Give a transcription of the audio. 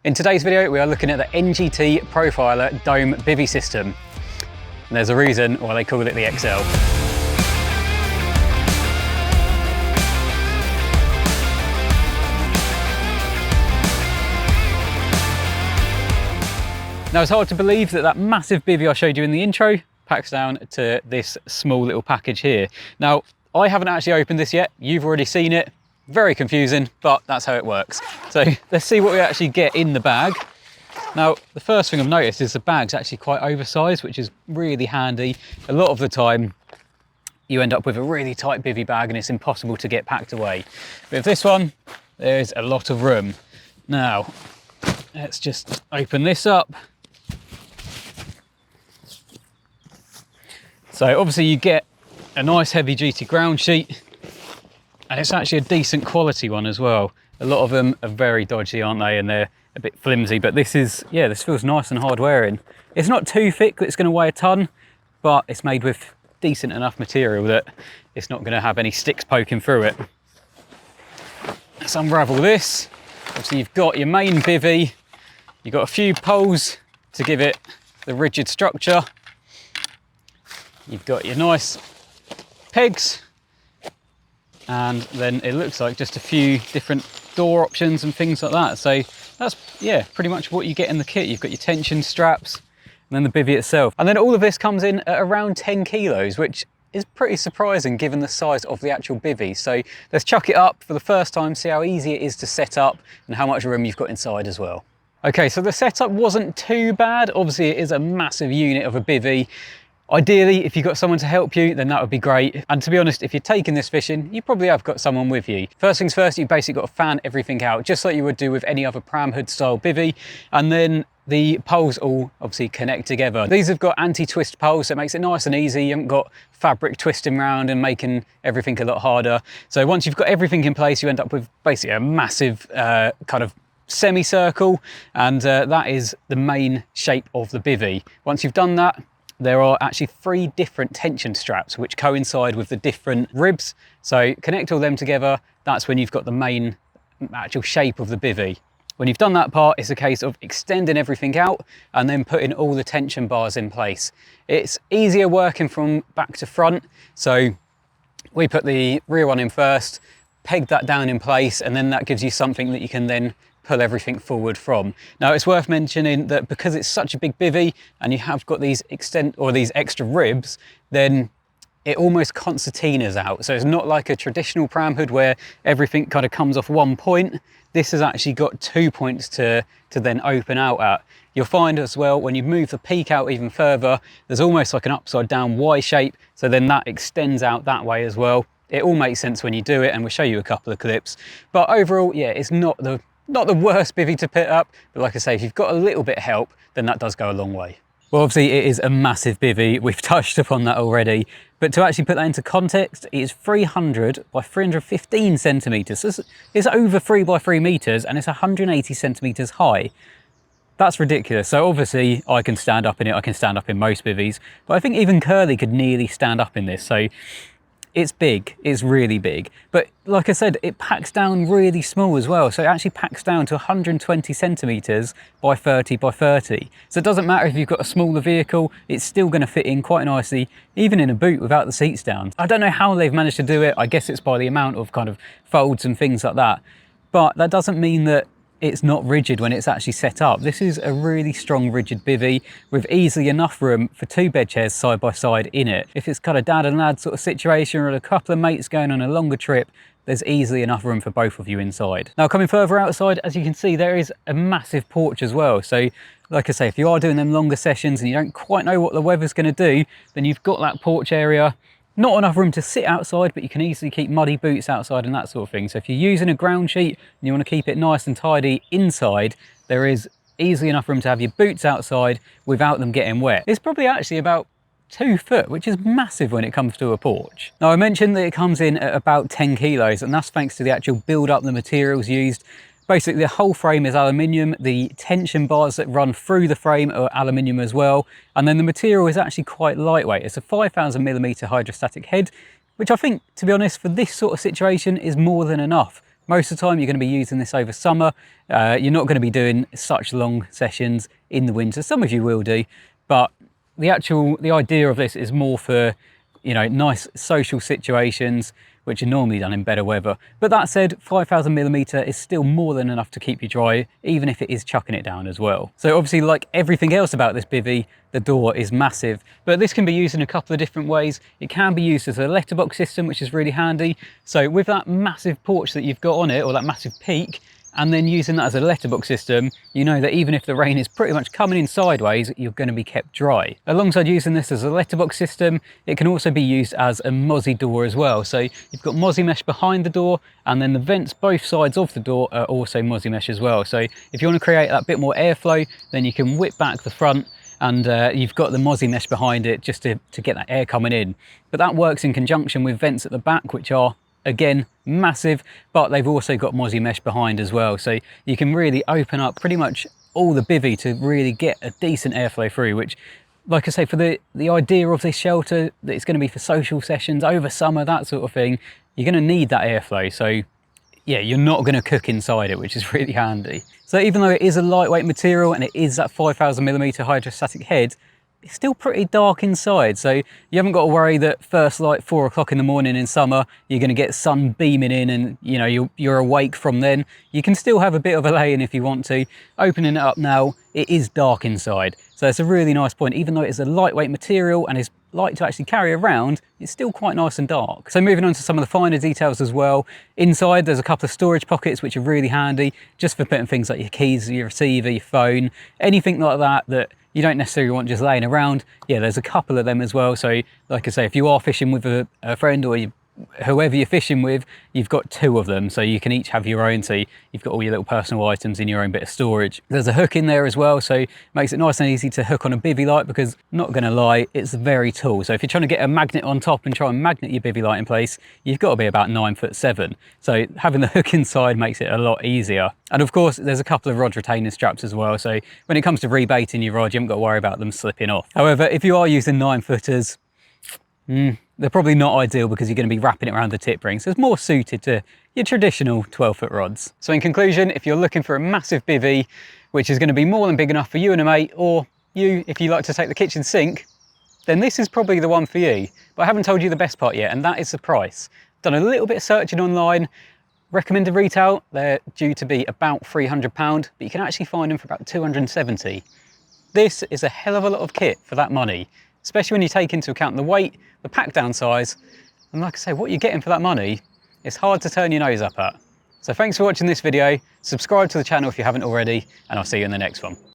In today's video, we are looking at the NGT Profiler Dome Bivvy system. And there's a reason why they call it the XL. Now, it's hard to believe that that massive bivvy I showed you in the intro packs down to this small little package here. Now, I haven't actually opened this yet. You've already seen it. Very confusing, but that's how it works. So let's see what we actually get in the bag. Now, the first thing I've noticed is the bag's actually quite oversized, which is really handy. A lot of the time, you end up with a really tight bivvy bag and it's impossible to get packed away. With this one, there's a lot of room. Now, let's just open this up. So obviously you get a nice heavy duty ground sheet, and it's actually a decent quality one as well. A lot of them are very dodgy, aren't they? And they're a bit flimsy, but this is, yeah, this feels nice and hard wearing. It's not too thick that it's going to weigh a ton, but it's made with decent enough material that it's not going to have any sticks poking through it. Let's unravel this. Obviously you've got your main bivvy, you've got a few poles to give it the rigid structure. You've got your nice pegs, and then it looks like just a few different door options and things like that. So that's, yeah, pretty much what you get in the kit. You've got your tension straps and then the bivvy itself. And then all of this comes in at around 10 kilos, which is pretty surprising given the size of the actual bivvy. So let's chuck it up for the first time, see how easy it is to set up and how much room you've got inside as well. Okay, so the setup wasn't too bad. Obviously it is a massive unit of a bivvy. Ideally, if you've got someone to help you, then that would be great. And to be honest, if you're taking this fishing, you probably have got someone with you. First things first, you've basically got to fan everything out, just like you would do with any other pram hood style bivvy. And then the poles all obviously connect together. These have got anti-twist poles, so it makes it nice and easy. You haven't got fabric twisting around and making everything a lot harder. So once you've got everything in place, you end up with basically a massive kind of semicircle, and that is the main shape of the bivvy. Once you've done that, there are actually 3 different tension straps which coincide with the different ribs. So connect all them together, that's when you've got the main actual shape of the bivvy. When you've done that part, it's a case of extending everything out and then putting all the tension bars in place. It's easier working from back to front. So we put the rear one in first, peg that down in place, and then that gives you something that you can then pull everything forward from. Now it's worth mentioning that because it's such a big bivvy and you have got these these extra ribs, then it almost concertinas out. So it's not like a traditional pram hood where everything kind of comes off one point. This has actually got 2 points to then open out at. You'll find as well, when you move the peak out even further, there's almost like an upside down Y shape. So then that extends out that way as well. It all makes sense when you do it, and we'll show you a couple of clips. But overall, yeah, it's not the worst bivvy to pit up, but like I say, if you've got a little bit of help, then that does go a long way. Well, obviously it is a massive bivvy. We've touched upon that already, but to actually put that into context, it is 300 by 315 centimeters. So it's over 3 by 3 meters, and it's 180 centimeters high. That's ridiculous. So obviously I can stand up in it. I can stand up in most bivvies, but I think even Curly could nearly stand up in this. So it's big, it's really big. But like I said, it packs down really small as well. So it actually packs down to 120 centimeters by 30 by 30. So it doesn't matter if you've got a smaller vehicle, it's still gonna fit in quite nicely, even in a boot without the seats down. I don't know how they've managed to do it. I guess it's by the amount of kind of folds and things like that. But that doesn't mean that it's not rigid when it's actually set up. This is a really strong rigid bivvy with easily enough room for 2 bed chairs side by side in it. If it's kind of dad and lad sort of situation or a couple of mates going on a longer trip, there's easily enough room for both of you inside. Now coming further outside, as you can see, there is a massive porch as well. So like I say, if you are doing them longer sessions and you don't quite know what the weather's going to do, then you've got that porch area. Not enough room to sit outside, but you can easily keep muddy boots outside and that sort of thing. So if you're using a ground sheet and you want to keep it nice and tidy inside, there is easily enough room to have your boots outside without them getting wet. It's probably actually about 2 foot, which is massive when it comes to a porch. Now I mentioned that it comes in at about 10 kilos, and that's thanks to the actual build up the materials used. Basically the whole frame is aluminium, the tension bars that run through the frame are aluminium as well, and then the material is actually quite lightweight. It's a 5,000mm hydrostatic head, which I think, to be honest, for this sort of situation is more than enough. Most of the time you're going to be using this over summer. You're not going to be doing such long sessions in the winter. Some of you will do, but the idea of this is more for, you know, nice social situations, which are normally done in better weather. But that said, 5,000mm is still more than enough to keep you dry, even if it is chucking it down as well. So obviously, like everything else about this bivvy, the door is massive, but this can be used in a couple of different ways. It can be used as a letterbox system, which is really handy. So with that massive porch that you've got on it, or that massive peak, and then using that as a letterbox system, you know that even if the rain is pretty much coming in sideways, you're going to be kept dry. Alongside using this as a letterbox system, it can also be used as a mozzie door as well. So you've got mozzie mesh behind the door, and then the vents both sides of the door are also mozzie mesh as well. So if you want to create that bit more airflow, then you can whip back the front, and you've got the mozzie mesh behind it just to get that air coming in. But that works in conjunction with vents at the back, which are, again, massive, but they've also got mozzie mesh behind as well. So you can really open up pretty much all the bivvy to really get a decent airflow through, which, like I say, for the idea of this shelter, that it's going to be for social sessions over summer, that sort of thing, you're going to need that airflow. So yeah, you're not going to cook inside it, which is really handy. So even though it is a lightweight material and it is that 5,000mm hydrostatic head, it's still pretty dark inside, so you haven't got to worry that first light 4 o'clock in the morning in summer you're going to get sun beaming in and, you know, you're awake from then. You can still have a bit of a lay-in if you want to. Opening it up now, it is dark inside, so it's a really nice point. Even though it's a lightweight material and is light to actually carry around, it's still quite nice and dark. So moving on to some of the finer details as well. Inside there's a couple of storage pockets which are really handy, just for putting things like your keys, your receiver, your phone, anything like that you don't necessarily want just laying around. Yeah, there's a couple of them as well. So like I say, if you are fishing with a friend or whoever you're fishing with, you've got 2 of them, so you can each have your own, so you've got all your little personal items in your own bit of storage. There's a hook in there as well, so it makes it nice and easy to hook on a bivvy light, because not gonna lie, it's very tall. So if you're trying to get a magnet on top and try and magnet your bivvy light in place, you've got to be about 9'7". So having the hook inside makes it a lot easier. And of course, there's a couple of rod retaining straps as well, so when it comes to rebaiting your rod, you haven't got to worry about them slipping off. However, if you are using 9-footers, they're probably not ideal, because you're going to be wrapping it around the tip ring, so it's more suited to your traditional 12-foot rods. So in conclusion, if you're looking for a massive bivvy, which is going to be more than big enough for you and a mate, or you if you like to take the kitchen sink, then this is probably the one for you. But I haven't told you the best part yet, and that is the price. Done a little bit of searching online. Recommended retail, they're due to be about £300, but you can actually find them for about 270. This is a hell of a lot of kit for that money, especially when you take into account the weight, the pack down size, and like I say, what you're getting for that money, it's hard to turn your nose up at. So thanks for watching this video, subscribe to the channel if you haven't already, and I'll see you in the next one.